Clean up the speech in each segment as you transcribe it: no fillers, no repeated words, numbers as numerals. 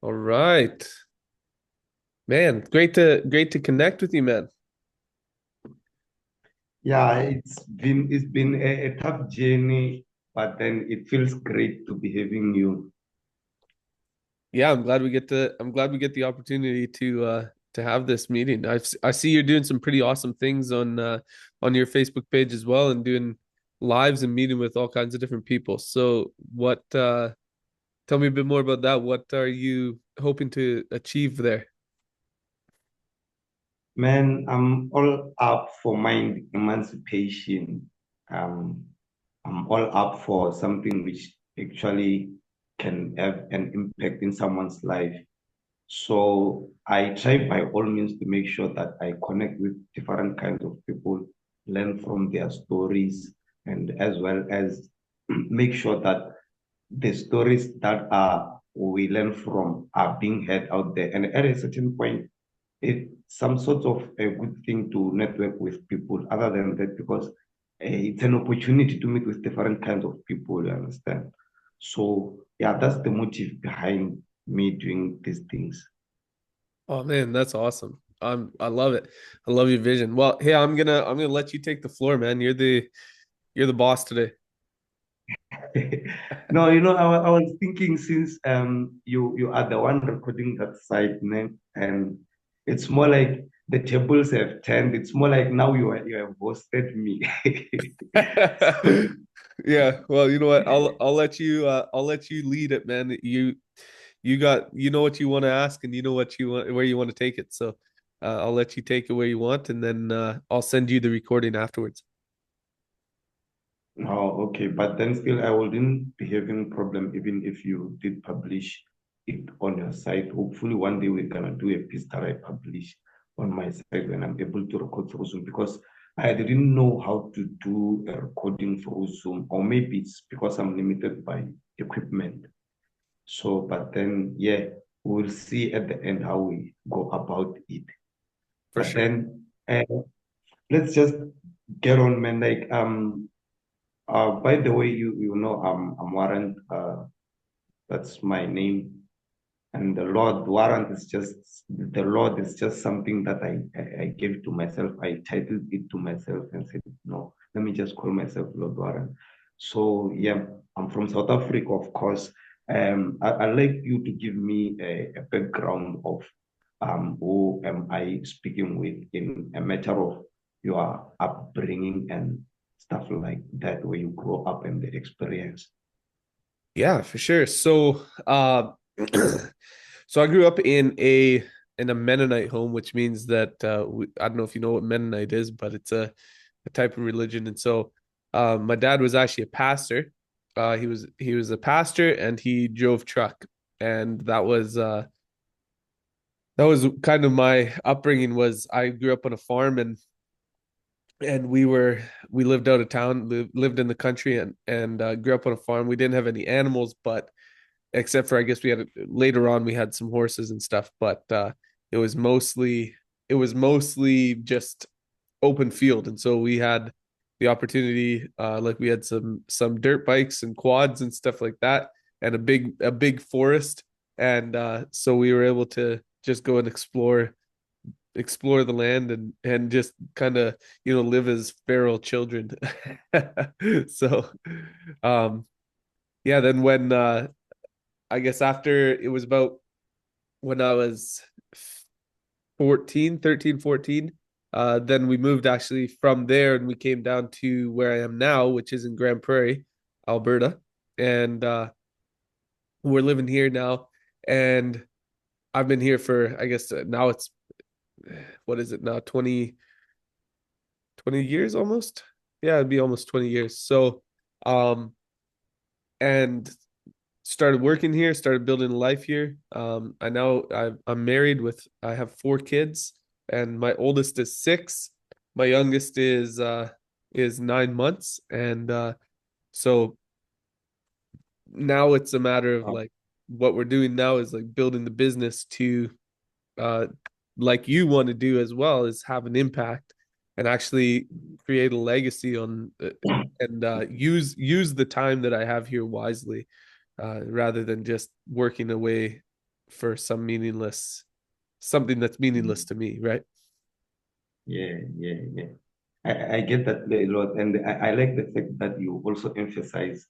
All right. Man, great to connect with you, man. Yeah, it's been a tough journey, but then it feels great to be having you. Yeah, I'm glad we get the opportunity to have this meeting. I see you're doing some pretty awesome things on your Facebook page as well and doing lives and meeting with all kinds of different people. So what tell me a bit more about that. What are you hoping to achieve there? Man, I'm all up for mind emancipation. Um, I'm all up for something which actually can have an impact in someone's life. So I try by all means to make sure that I connect with different kinds of people, learn from their stories, and as well as make sure that the stories that are we learn from are being heard out there. And at a certain point, it's some sort of a good thing to network with people other than that, because it's an opportunity to meet with different kinds of people, you understand? So yeah, that's the motive behind me doing these things. Oh man, that's awesome. I love it. I love your vision. Well, hey, I'm gonna let you take the floor, man. You're the boss today. No, I was thinking, since you are the one recording that side, man, and it's more like the tables have turned. It's more like now you have hosted me. So Yeah, well, you know what? I'll let you lead it, man. You know what you want to ask and you know what you want where you want to take it. So I'll let you take it where you want and then I'll send you the recording afterwards. oh, okay, but then still I wouldn't be having problem even if you did publish it on your site. Hopefully one day we're gonna do a piece that I publish on my site when I'm able to record through Zoom, because I didn't know how to do a recording through Zoom, or maybe it's because I'm limited by equipment. So, but then yeah, we'll see at the end how we go about it. For But sure. then let's just get on, man. Like by the way, you know, I'm Warren. That's my name, and the Lord Warren is just the Lord is just something that I gave to myself. I titled it to myself and said, no, let me just call myself Lord Warren. So yeah, I'm from South Africa, of course. I'd like you to give me a background of who am I speaking with in a matter of your upbringing and stuff like that, where you grow up and the experience. Yeah, for sure. So so I grew up in a Mennonite home, which means that I don't know if you know what Mennonite is, but it's a type of religion. And so my dad was actually a pastor. He was a pastor and he drove truck. And that was kind of my upbringing was I grew up on a farm and we lived out of town, lived in the country and grew up on a farm. We didn't have any animals, but except for I guess we had later on we had some horses and stuff, but it was mostly it was mostly just open field, and so we had the opportunity, like we had some dirt bikes and quads and stuff like that, and a big forest, and so we were able to just go and explore the land and just kind of live as feral children. So um yeah, then when I guess after it was about when I was 14, 13, 14. Then we moved actually from there and we came down to where I am now, which is in Grand Prairie, Alberta. And we're living here now. And I've been here for, I guess now it's, what is it now? 20 years almost? Yeah, it'd be almost 20 years. So, um, and started working here, started building a life here. I'm married I have 4 kids, and my oldest is 6. My youngest is 9 months, and so now it's a matter of like what we're doing now is like building the business to uh like you want to do as well is have an impact and actually create a legacy on and use the time that I have here wisely rather than just working away for something that's meaningless Mm. to me, right? Yeah, yeah, yeah. I get that a lot, and I like the fact that you also emphasize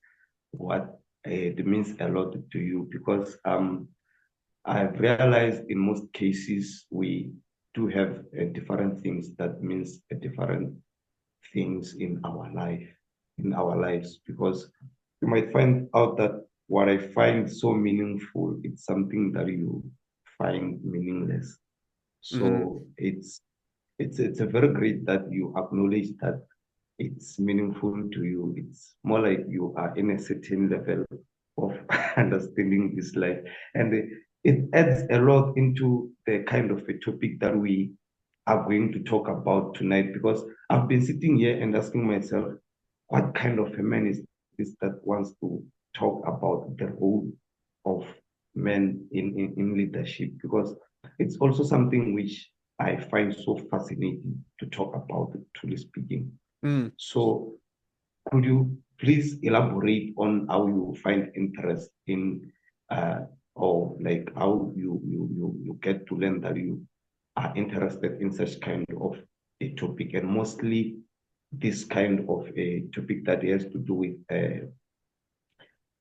what it means a lot to you because I've realized in most cases we do have different things that means different things in our lives, because you might find out that what I find so meaningful, it's something that you find meaningless. Mm-hmm. So it's a very great that you acknowledge that it's meaningful to you. It's more like you are in a certain level of understanding this life. And it adds a lot into the kind of a topic that we are going to talk about tonight, because I've been sitting here and asking myself, what kind of a man is this that wants to talk about the role of men in leadership? Because it's also something which I find so fascinating to talk about, truly speaking. Mm. So could you please elaborate on how you find interest in or like how you get to learn that you are interested in such kind of a topic, and mostly this kind of a topic that has to do with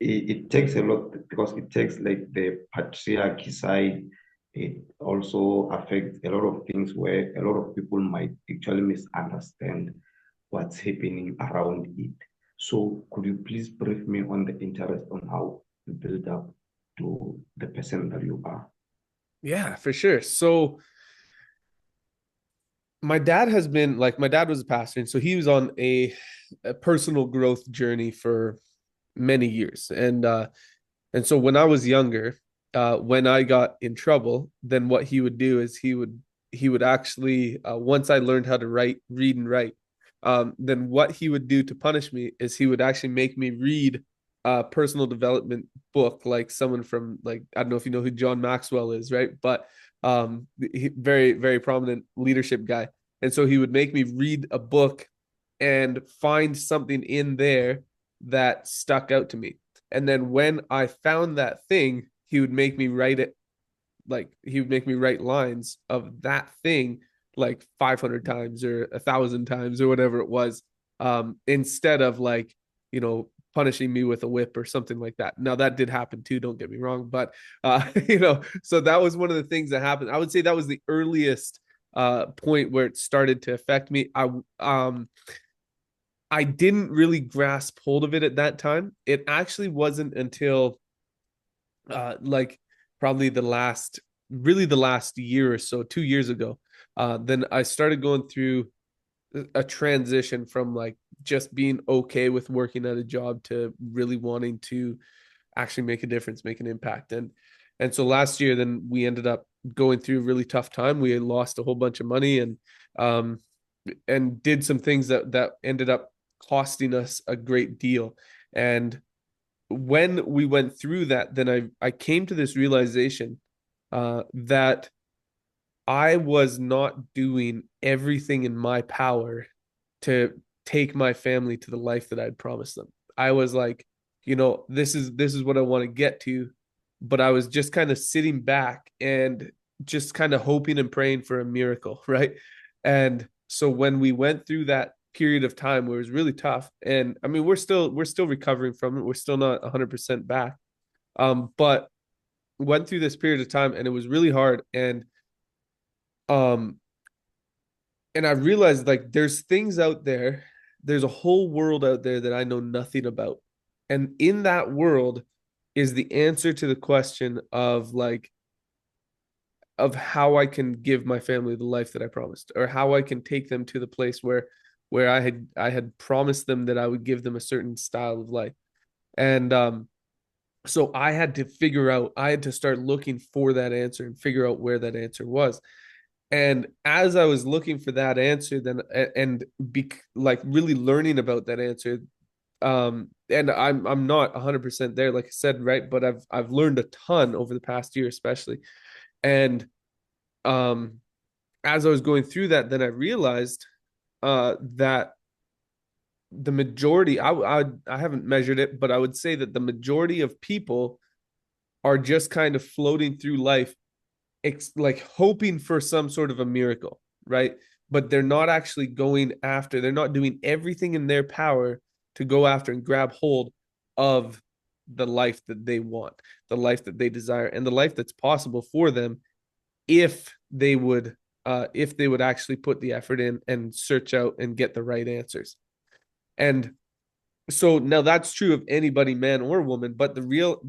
it takes a lot, because it takes like the patriarchy side. It also affects a lot of things where a lot of people might actually misunderstand what's happening around it. So could you please brief me on the interest on how you build up to the person that you are? Yeah, for sure. So my dad was a pastor, and so he was on a personal growth journey for many years. And so when I was younger, when I got in trouble, then what he would do is he would actually once I learned how to read and write, then what he would do to punish me is he would actually make me read a personal development book, like someone from, like, I don't know if you know who John Maxwell is, right? But very very prominent leadership guy. And so he would make me read a book and find something in there that stuck out to me. And then when I found that thing, he would make me write it, like he would make me write lines of that thing like 500 times or 1,000 times or whatever it was, instead of, like, punishing me with a whip or something like that. Now that did happen too, don't get me wrong, but so that was one of the things that happened. I would say that was the earliest point where it started to affect me. I didn't really grasp hold of it at that time. It actually wasn't until like probably the last year or so, 2 years ago, then I started going through a transition from, like, just being okay with working at a job to really wanting to actually make a difference, make an impact. And so last year, then we ended up going through a really tough time. We had lost a whole bunch of money, um and did some things that ended up costing us a great deal. And when we went through that, then I came to this realization that I was not doing everything in my power to take my family to the life that I'd promised them. I was like, this is what I want to get to, but I was just kind of sitting back and just kind of hoping and praying for a miracle, right? And so when we went through that period of time where it was really tough, and I mean we're still recovering from it. We're still not 100% back. But went through this period of time and it was really hard. Um and I realized, like, there's things out there, there's a whole world out there that I know nothing about. And in that world is the answer to the question of, like, of how I can give my family the life that I promised, or how I can take them to the place where I had promised them that I would give them a certain style of life. And so I had to start looking for that answer and figure out where that answer was. And as I was looking for that answer, then and be like really learning about that answer, and I'm not 100% there, like I said, right? But I've learned a ton over the past year, especially. And um, as I was going through that, then I realized that the majority, I haven't measured it, but I would say that the majority of people are just kind of floating through life, like hoping for some sort of a miracle, right? But they're not actually going after, they're not doing everything in their power to go after and grab hold of the life that they want, the life that they desire, and the life that's possible for them if they would actually put the effort in and search out and get the right answers. And so now that's true of anybody, man or woman, but the real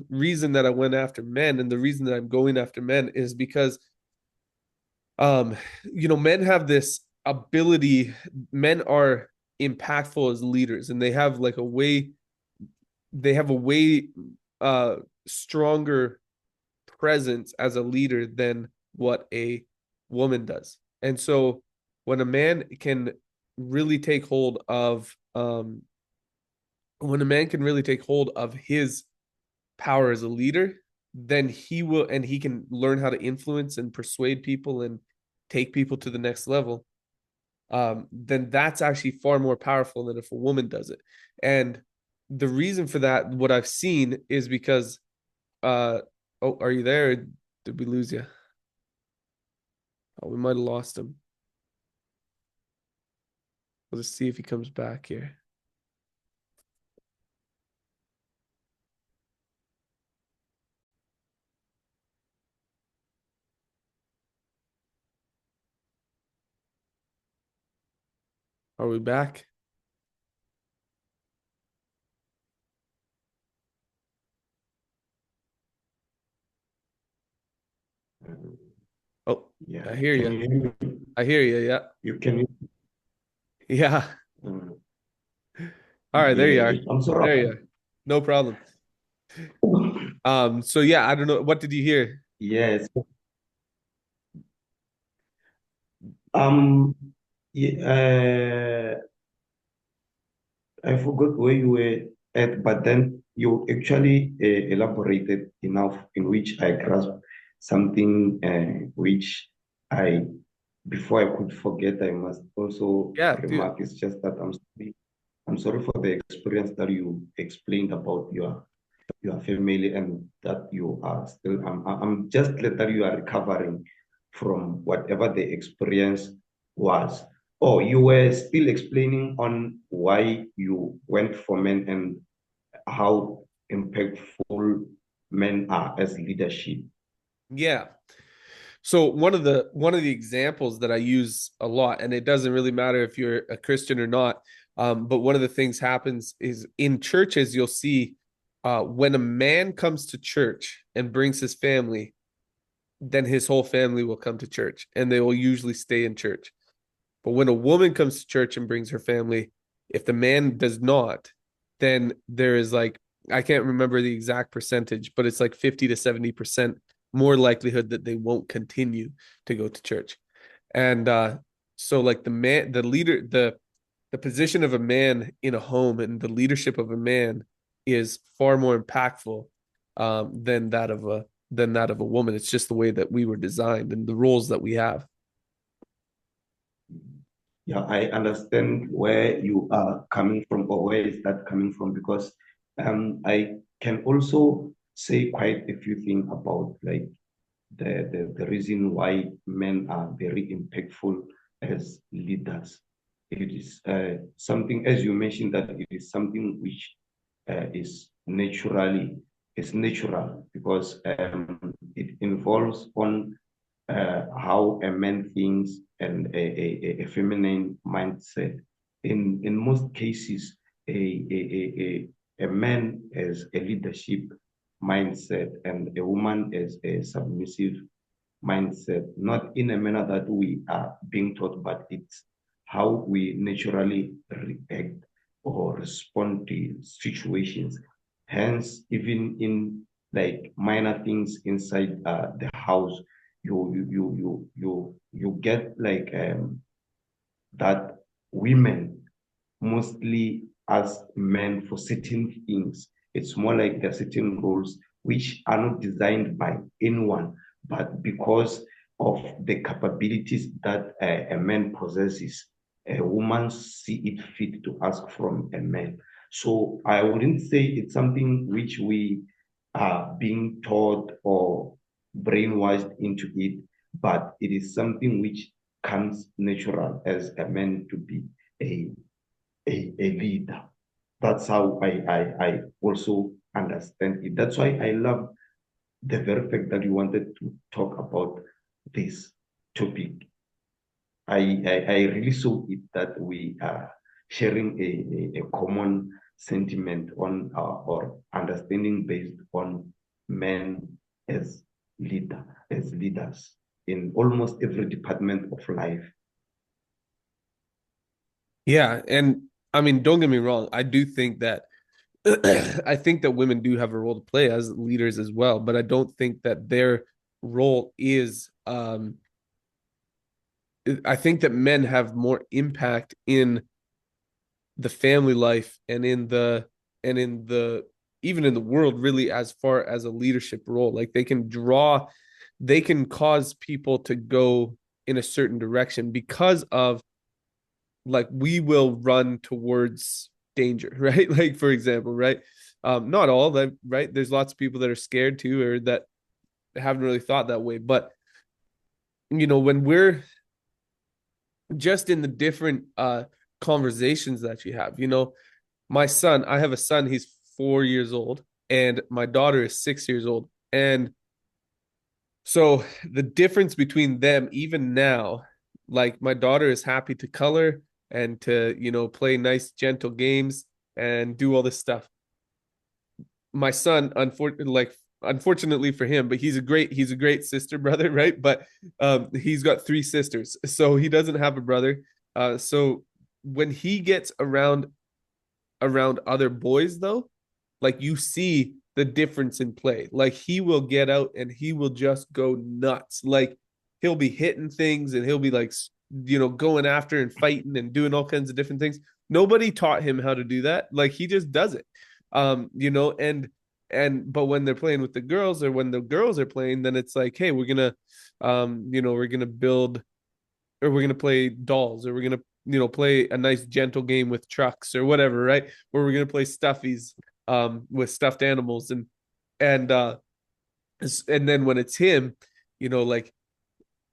reason that I went after men and the reason that I'm going after men is because men have this ability. Men are impactful as leaders, and they have a way uh stronger presence as a leader than what a woman does. And so when a man can really take hold of when a man can really take hold of his power as a leader, then he can learn how to influence and persuade people and take people to the next level. Then that's actually far more powerful than if a woman does it. And the reason for that, what I've seen, is because oh, are you there? Did we lose you? Oh, we might have lost him. We'll just see if he comes back here. Are we back? Oh, Yeah. I hear Can you. you hear me? I hear you. Yeah. You can. Yeah. Uh, All right, there you yeah. are. I'm sorry. There you are. No problem. So yeah, I don't know. What did you hear? Yes. Um. Yeah, I forgot where you were at, but then you actually elaborated enough in which I grasped something which I, before I could forget, I must also Yeah, dude. remark. It's just that I'm sorry for the experience that you explained about your family and that you are still. I'm just glad that you are recovering from whatever the experience was. Oh, you were still explaining on why you went for men and how impactful men are as leadership. Yeah. So one of the examples that I use a lot, and it doesn't really matter if you're a Christian or not, but one of the things happens is in churches you'll see when a man comes to church and brings his family, then his whole family will come to church and they will usually stay in church. But when a woman comes to church and brings her family, if the man does not, then there is like, I can't remember the exact percentage, but it's like 50 to 70% more likelihood that they won't continue to go to church. And so like the position of a man in a home and the leadership of a man is far more impactful than that of a woman. It's just the way that we were designed and the roles that we have. Yeah, I understand where you are coming from or where is that coming from because I can also say quite a few things about like the reason why men are very impactful as leaders. It is something, as you mentioned, that it is something which is natural because it involves on how a man thinks and a feminine mindset. In most cases, a man has a leadership mindset and a woman has a submissive mindset, not in a manner that we are being taught, but it's how we naturally react or respond to situations. Hence, even in like minor things inside the house, you get like that women mostly ask men for certain things. It's more like there are certain roles which are not designed by anyone, but because of the capabilities that a man possesses, a woman see it fit to ask from a man. So I wouldn't say it's something which we are being taught or brainwashed into it, but it is something which comes natural as a man to be a, a leader. That's how I also understand it. That's why I love the very fact that you wanted to talk about this topic. I really saw it that we are sharing a common sentiment on or understanding based on men as as leaders in almost every department of life. Yeah, and I mean, don't get me wrong. I do think that I think that women do have a role to play as leaders as well, but I don't think that their role is I think that men have more impact in the family life and in the even in the world really as far as a leadership role. Like they can cause people to go in a certain direction because of like we will run towards danger, right? Like for example, right? Not all that, right? There's lots of people that are scared too, or that haven't really thought that way. But when we're just in the different conversations that you have, my son, I have a son, he's 4 years old, and my daughter is 6 years old. And so the difference between them, even now, like my daughter is happy to color and to, play nice, gentle games and do all this stuff. My son, unfortunately for him, but he's a great sister brother, right? But he's got three sisters, so he doesn't have a brother. So when he gets around other boys though, like you see the difference in play. Like he will get out and he will just go nuts. Like he'll be hitting things and he'll be like going after and fighting and doing all kinds of different things. Nobody taught him how to do that. Like he just does it. And but when they're playing with the girls or when the girls are playing, then it's like, hey, we're gonna build or we're gonna play dolls, or we're gonna play a nice gentle game with trucks or whatever, right? Or we're gonna play stuffies with stuffed animals, and and then when it's him, like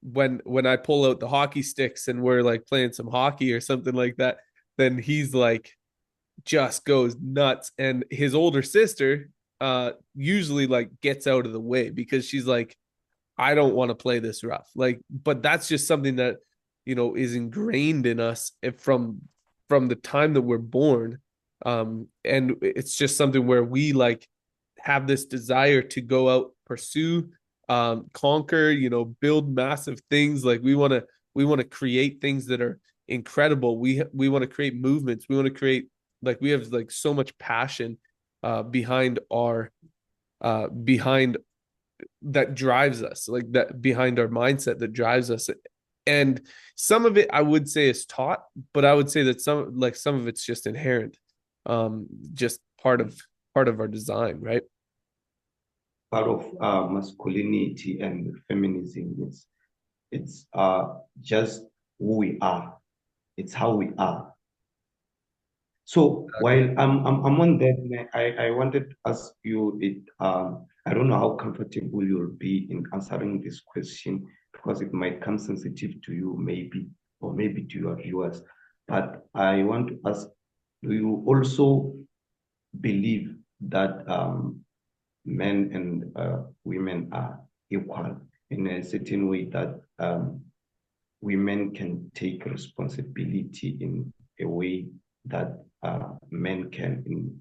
when I pull out the hockey sticks and we're like playing some hockey or something like that, then he's like just goes nuts. And his older sister usually like gets out of the way because she's like, I don't want to play this rough. Like, but that's just something that, is ingrained in us from the time that we're born. And it's just something where we like have this desire to go out, pursue, conquer, build massive things. Like we want to create things that are incredible. We want to create movements. We want to create like we have like so much passion behind our behind that drives us, like that behind our mindset that drives us. And some of it I would say is taught, but I would say that some of it's just inherent, just part of our design, right? Part of masculinity and feminism. It's just who we are. It's how we are. So while Exactly. I'm on that, I wanted to ask you it. I don't know how comfortable you'll be in answering this question because it might come sensitive to you, maybe, or maybe to your viewers. But I want to ask, do you also believe that men and women are equal in a certain way that women can take responsibility in a way that men can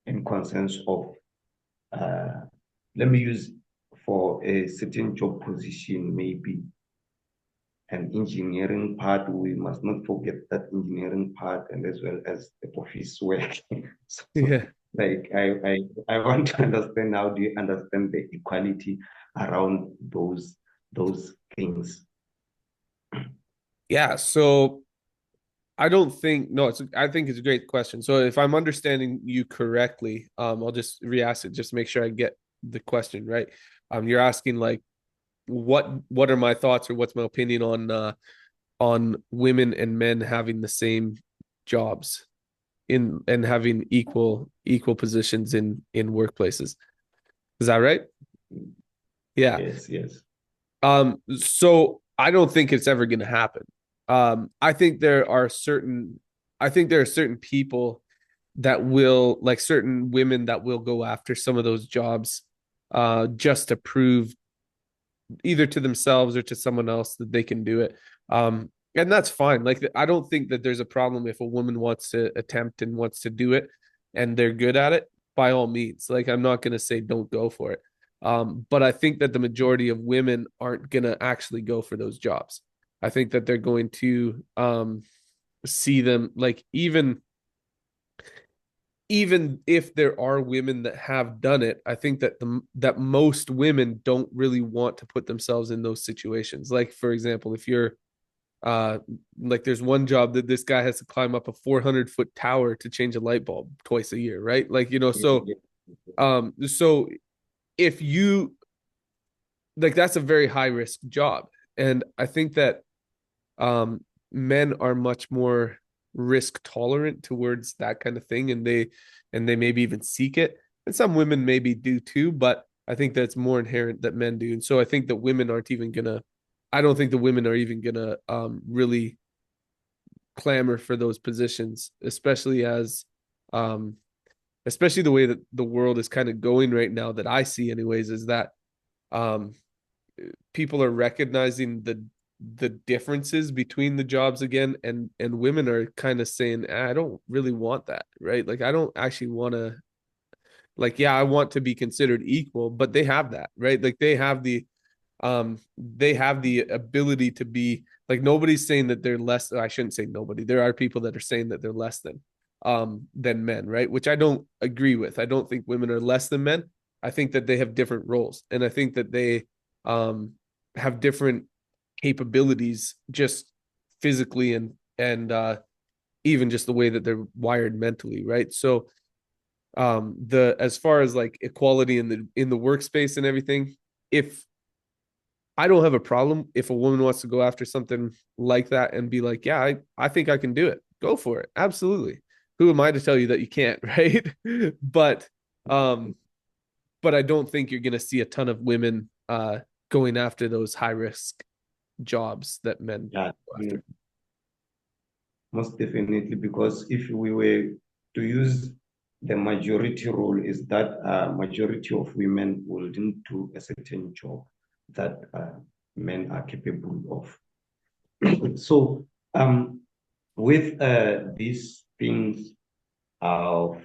in consensus of let me use for a certain job position, maybe an engineering part. We must not forget that engineering part and as well as the office work. So Yeah. like I want to understand, how do you understand the equality around those things? Yeah, so I don't think no, I think it's a great question. So if I'm understanding you correctly, I'll just re-ask it just to make sure I get the question right. You're asking like what are my thoughts or what's my opinion on women and men having the same jobs in and having equal positions in workplaces. Is Is that right? Yeah. Yes, yes. So I don't think it's ever going to happen. I think I think there are certain people that will, like certain women that will go after some of those jobs, just to prove either to themselves or to someone else that they can do it. And that's fine. Like, I don't think that there's a problem if a woman wants to attempt and wants to do it and they're good at it, by all means. Like, I'm not going to say don't go for it. But I think that the majority of women aren't going to actually go for those jobs. I think that they're going to see them, like, even if there are women that have done it, I think that that most women don't really want to put themselves in those situations. Like, for example, if you're uh like, there's one job that this guy has to climb up a 400-foot tower to change a light bulb twice a year, right? Like, so if you, like, that's a very high risk job. And I think that men are much more risk tolerant towards that kind of thing, and they maybe even seek it, and some women maybe do too, but I think that's more inherent that men do. And so I think that women aren't even gonna, I don't think the women are even gonna really clamor for those positions, um especially the way that the world is kind of going right now, that I see anyways, is that um people are recognizing the differences between the jobs again, and women are kind of saying, I don't really want that, right? Like, I don't actually want to, like, yeah, I want to be considered equal, but they have that, right? Like, they have the ability to be, like, nobody's saying that they're less. I shouldn't say nobody. There are people that are saying that they're less than men, right? Which I don't agree with. I don't think women are less than men. I think that they have different roles, and I think that they um have different capabilities, just physically, and even just the way that they're wired mentally, right? So the as far as like equality in the workspace and everything, if I don't have a problem if a woman wants to go after something like that and be like, yeah, I think I can do it. Go for it. Absolutely. Who am I to tell you that you can't, right? but um but I don't think you're going to see a ton of women going after those high risk jobs that men Yeah, go after. most definitely, because if we were to use the majority rule, is that majority of women will do a certain job that men are capable of. So with these things of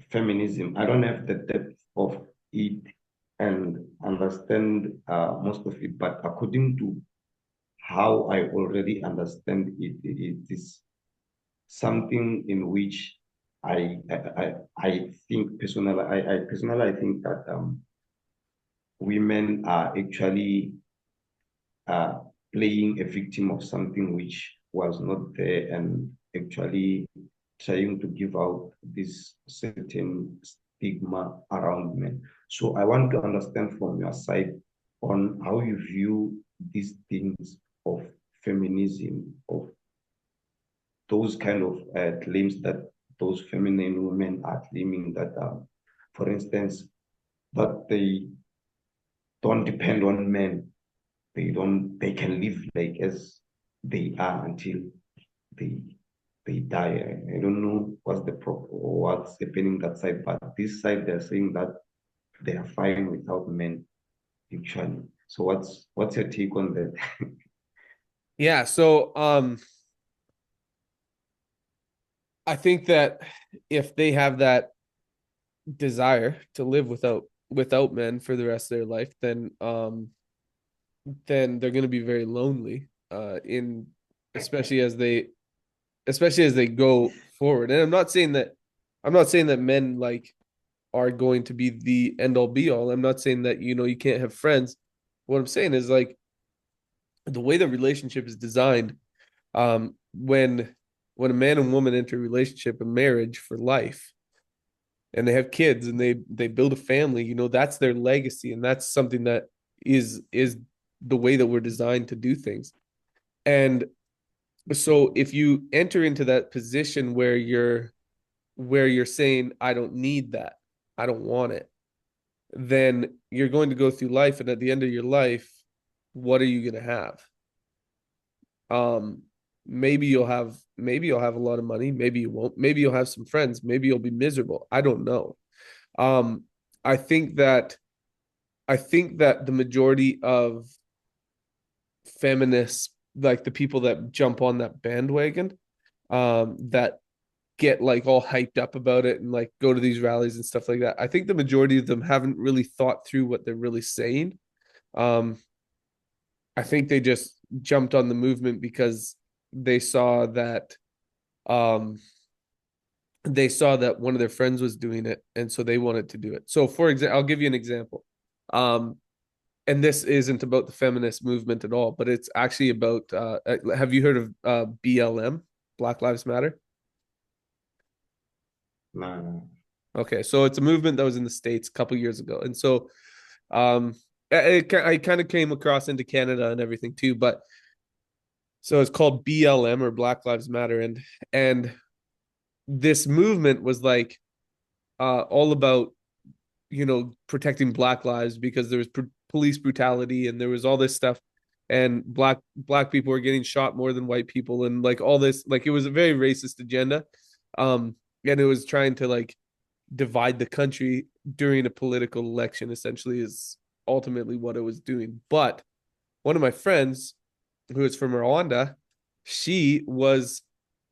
feminism, I don't have the depth of it and understand most of it, but according to how I already understand it, it is something in which I think personally, I personally I think that women are actually uh, playing a victim of something which was not there, and actually trying to give out this certain stigma around men. So I want to understand from your side on how you view these things of feminism, of those kind of claims that those feminine women are claiming that, for instance, that they don't depend on men. They can live like as they are until they they die. I don't know what's the problem or what's happening that side, but this side they're saying that they are fine without men actually. So what's your take on that? Yeah, so I think that if they have that desire to live without men for the rest of their life, then they're going to be very lonely in especially as they especially as they go forward. And I'm not saying that men, like, are going to be the end all be all. I'm not saying that, you can't have friends. What I'm saying is, like, the way the relationship is designed, when a man and woman enter a relationship, a marriage for life, and they have kids and they build a family, that's their legacy, and that's something that is the way that we're designed to do things. And so if you enter into that position where you're saying, I don't need that, I don't want it, then you're going to go through life, and at the end of your life, what are you going to have? Um, maybe you'll have a lot of money, maybe you won't, maybe you'll have some friends, maybe you'll be miserable. I don't know. Um, I think that I think that the majority of feminists, like the people that jump on that bandwagon, that get like all hyped up about it and like go to these rallies and stuff like that. I think the majority of them haven't really thought through what they're really saying. Um, I think they just jumped on the movement because they saw that um they saw that one of their friends was doing it, and so they wanted to do it. So for example, I'll give you an example. Um and this isn't about the feminist movement at all, but it's actually about have you heard of BLM, Black Lives Matter? No. Okay, so it's a movement that was in the States a couple years ago. And so um I kind of came across into Canada and everything too, but so it's called BLM, or Black Lives Matter. And this movement was like all about, protecting black lives, because there was police brutality and there was all this stuff, and black people were getting shot more than white people, and like all this, like it was a very racist agenda. um and it was trying to like divide the country during a political election, essentially, is ultimately what it was doing. But one of my friends, who is from Rwanda, she was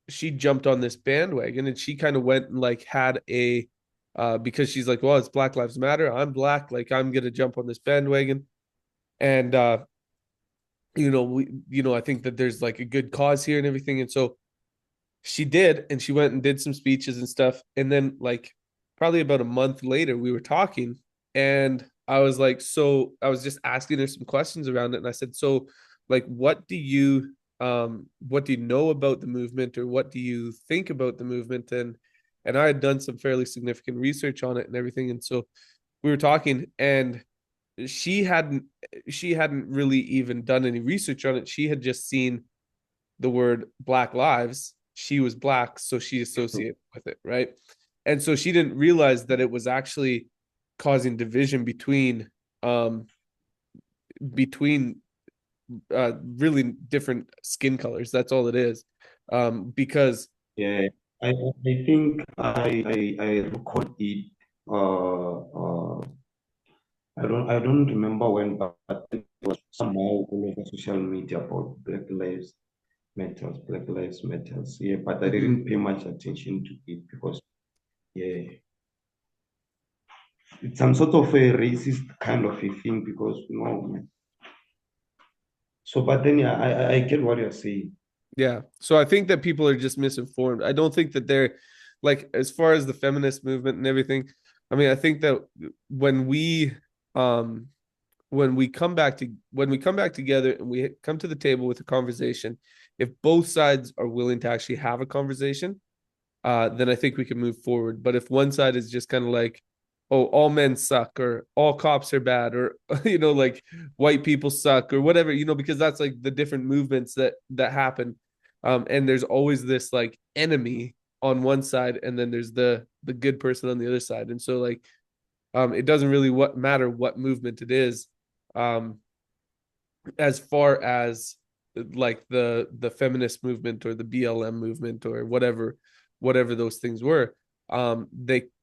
she jumped on this bandwagon, and she kind of went and like had a because she's like, well, it's Black Lives Matter, I'm black, like I'm gonna jump on this bandwagon. And I think that there's like a good cause here and everything. And so she did, and she went and did some speeches and stuff. And then like probably about a month later, we were talking, and I was just asking her some questions around it. And I said, so like what do you know about the movement, or what do you think about the movement? And I had done some fairly significant research on it and everything. And so we were talking, and she hadn't she hadn't really even done any research on it. She had just seen the word Black Lives. She was black, so she associated with it, right? And so she didn't realize that it was actually causing division um between really different skin colors. That's all it is. Because Yeah, I think I recall it. I don't remember when, but it was somehow all over social media about Black Lives Matters. Yeah, but I Mhm. didn't pay much attention to it because yeah, it's some sort of a racist kind of a thing because so but then yeah, I get what you're saying. Yeah. So I think that people are just misinformed. I don't think that they're like, as far as the feminist movement and everything. I mean, I think that when we um when we come back together and we come to the table with a conversation, if both sides are willing to actually have a conversation, then I think we can move forward. But if one side is just kind of like, oh, all men suck, or all cops are bad, or like white people suck, or whatever, because that's like the different movements that happen. And there's always this like enemy on one side, and then there's the good person on the other side. And so like it doesn't really matter what movement it is. Um, as far as like the feminist movement or the BLM movement or whatever those things were,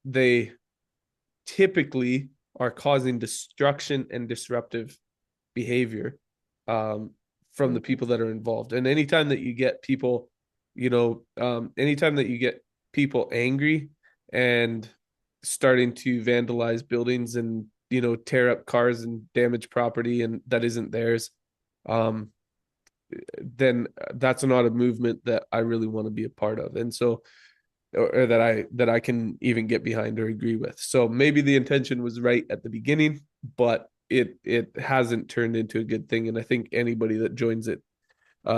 they typically are causing destruction and disruptive behavior um, from the people that are involved. And anytime that you get people, anytime that you get people angry and starting to vandalize buildings and tear up cars and damage property and that isn't theirs, um, then that's not a movement that I really want to be a part of. And so, or that I can even get behind or agree with. So maybe the intention was right at the beginning, but it hasn't turned into a good thing. And I think anybody that joins it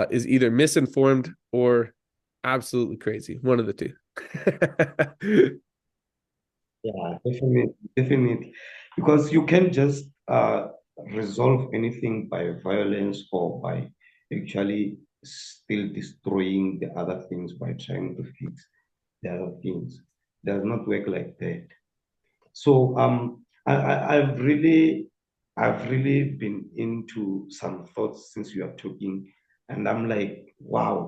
is either misinformed or absolutely crazy. One of the two. Yeah, definitely, definitely. Because you can't just resolve anything by violence or by actually still destroying the other things by trying to fix the other things. Does not work like that. So I've really been into some thoughts since you are talking, and I'm like, wow,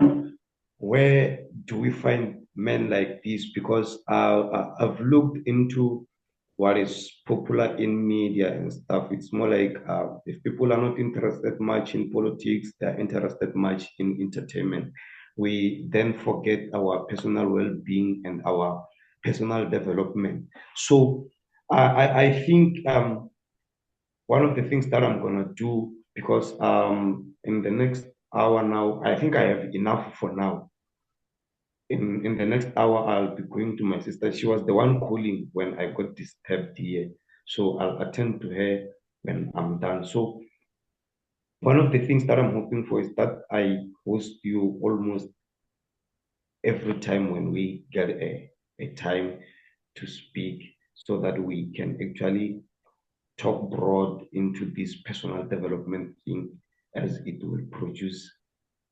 where do we find men like this? Because I've looked into what is popular in media and stuff. It's more like if people are not interested much in politics, they're interested much in entertainment. We then forget our personal well-being and our personal development. So I think one of the things that I'm gonna do because in the next hour now, I think I have enough for now. In the next hour, I'll be going to my sister. She was the one calling when I got disturbed here. So I'll attend to her when I'm done. So one of the things that I'm hoping for is that I host you almost every time when we get a time to speak so that we can actually talk broad into this personal development thing as it will produce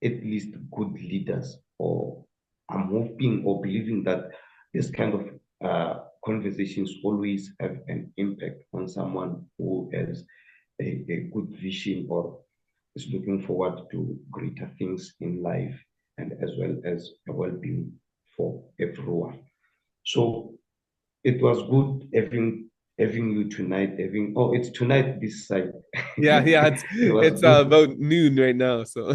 at least good leaders. Or I'm hoping or believing that this kind of conversations always have an impact on someone who has a good vision or is looking forward to greater things in life and as well as a well-being for everyone. So it was good having you tonight. Having it's tonight this side. Yeah, yeah, It was it's good. about noon right now, so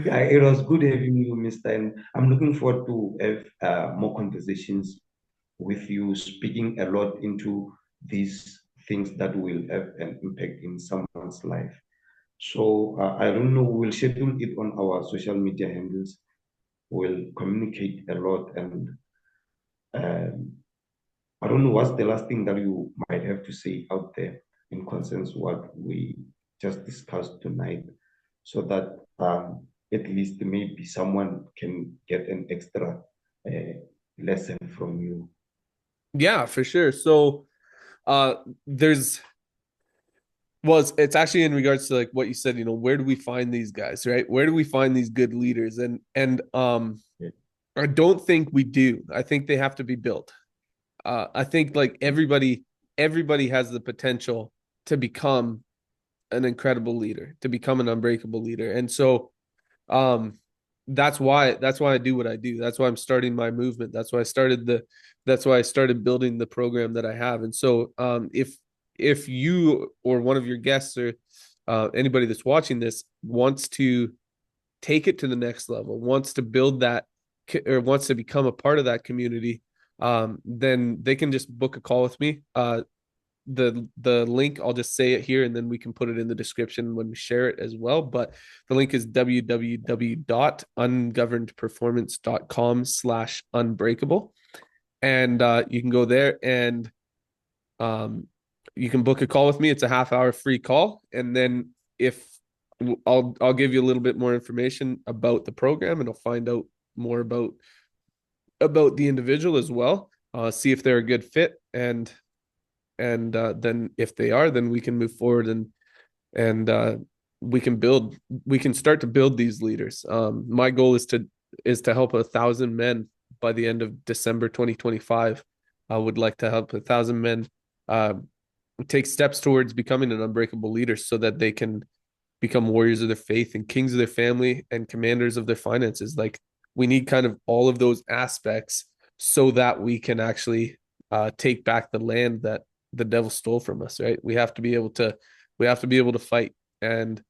Yeah, it was good having you, Mister. And I'm looking forward to have more conversations with you, speaking a lot into these things that will have an impact in someone's life. So I don't know. We'll schedule it on our social media handles. We'll communicate a lot, and um, I don't know what's the last thing that you might have to say out there in concerns what we just discussed tonight, so that at least maybe someone can get an extra uh, lesson from you. yeah, for sure. So there's it's actually in regards to like what you said, where do we find these guys, right? Where do we find these good leaders? And Yeah. I don't think we do. I think they have to be built. I think like everybody has the potential to become an incredible leader, to become an unbreakable leader. And so um that's why I do what I do. That's why I'm starting my movement. That's why I started building the program that I have. And so if you or one of your guests or anybody that's watching this wants to take it to the next level, wants to build that or wants to become a part of that community, then they can just book a call with me. The link, I'll just say it here and then we can put it in the description when we share it as well. But the link is www.ungovernedperformance.com/unbreakable. And you can go there and um, you can book a call with me. It's a half-hour free call. And then if I'll give you a little bit more information about the program, and I'll find out more about the individual as well. See if they're a good fit, and then if they are, then we can move forward and we can start to build these leaders. My goal is to help 1,000 men by the end of December 2025. I would like to help 1,000 men uh, take steps towards becoming an unbreakable leader so that they can become warriors of their faith and kings of their family and commanders of their finances. Like we need kind of all of those aspects so that we can actually take back the land that the devil stole from us, right? We have to be able to fight, and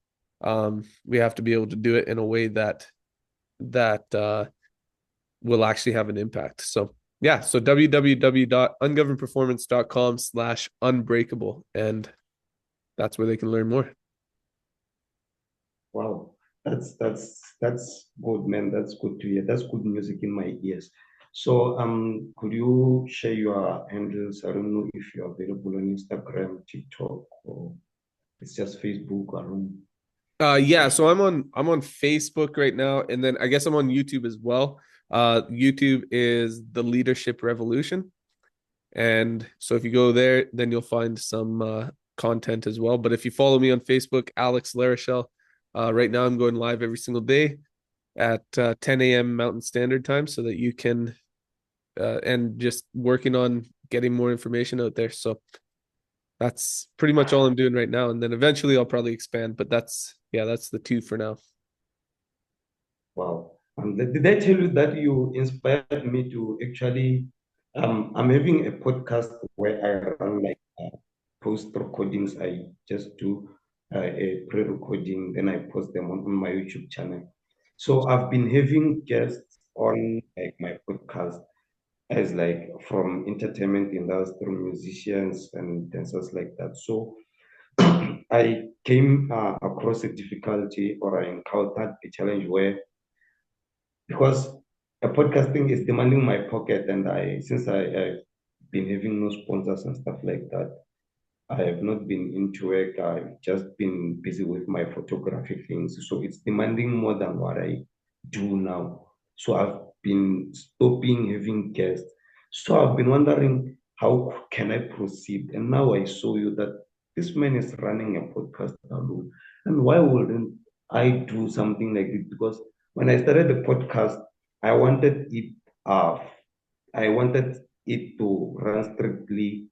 we have to be able to do it in a way that will actually have an impact. So yeah, so www.ungovernedperformance.com/unbreakable, and that's where they can learn more. Wow, that's good, man. That's good to hear. That's good music in my ears. So, could you share your handles? I don't know if you're available on Instagram, TikTok, or it's just Facebook. I don't. Yeah, so I'm on Facebook right now, and then I guess I'm on YouTube as well. YouTube is the Leadership Revolution. And so if you go there, then you'll find some content as well. But if you follow me on Facebook, Alex Larochelle, right now I'm going live every single day at 10 a.m. Mountain Standard Time so that you can and just working on getting more information out there. So that's pretty much all I'm doing right now. And then eventually I'll probably expand, but that's yeah, that's the two for now. Wow. Did I tell you that you inspired me to actually? I'm having a podcast where I run like post recordings. I just do a pre-recording, then I post them on my YouTube channel. So I've been having guests on like my podcast as like from entertainment industry, musicians and dancers like that. So I came across a difficulty or I encountered a challenge where because podcasting is demanding my pocket and I've been having no sponsors and stuff like that. I have not been into work. I've just been busy with my photography things. So it's demanding more than what I do now. So I've been stopping having guests. So I've been wondering how can I proceed? And now I saw you that this man is running a podcast alone. And why wouldn't I do something like this? Because when I started the podcast, I wanted it uh I wanted it to run strictly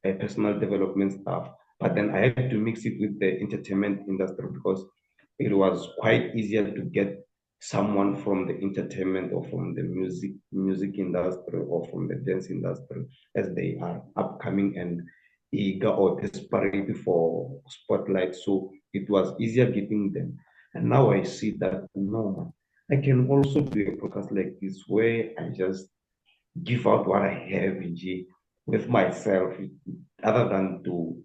a personal development stuff, but then I had to mix it with the entertainment industry because it was quite easier to get someone from the entertainment or from the music industry or from the dance industry as they are upcoming and eager or desperate for spotlight. So it was easier getting them. And now I see that no, I can also do a podcast like this where I just give out what I have with myself, other than to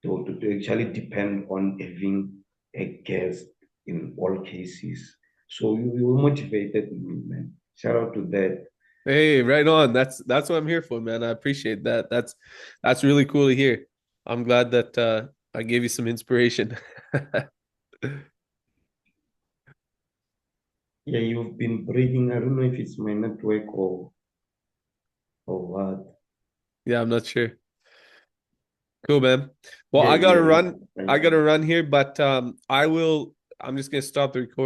actually depend on having a guest in all cases. So you motivated me, man. Shout out to that. Hey, right on. That's what I'm here for, man. I appreciate that. That's really cool to hear. I'm glad that I gave you some inspiration. Yeah, you've been breathing. I don't know if it's my network or what. Yeah, I'm not sure. Cool, man. Well, Yeah, I gotta yeah, run. right. I gotta run here, but I'm just gonna stop the recording.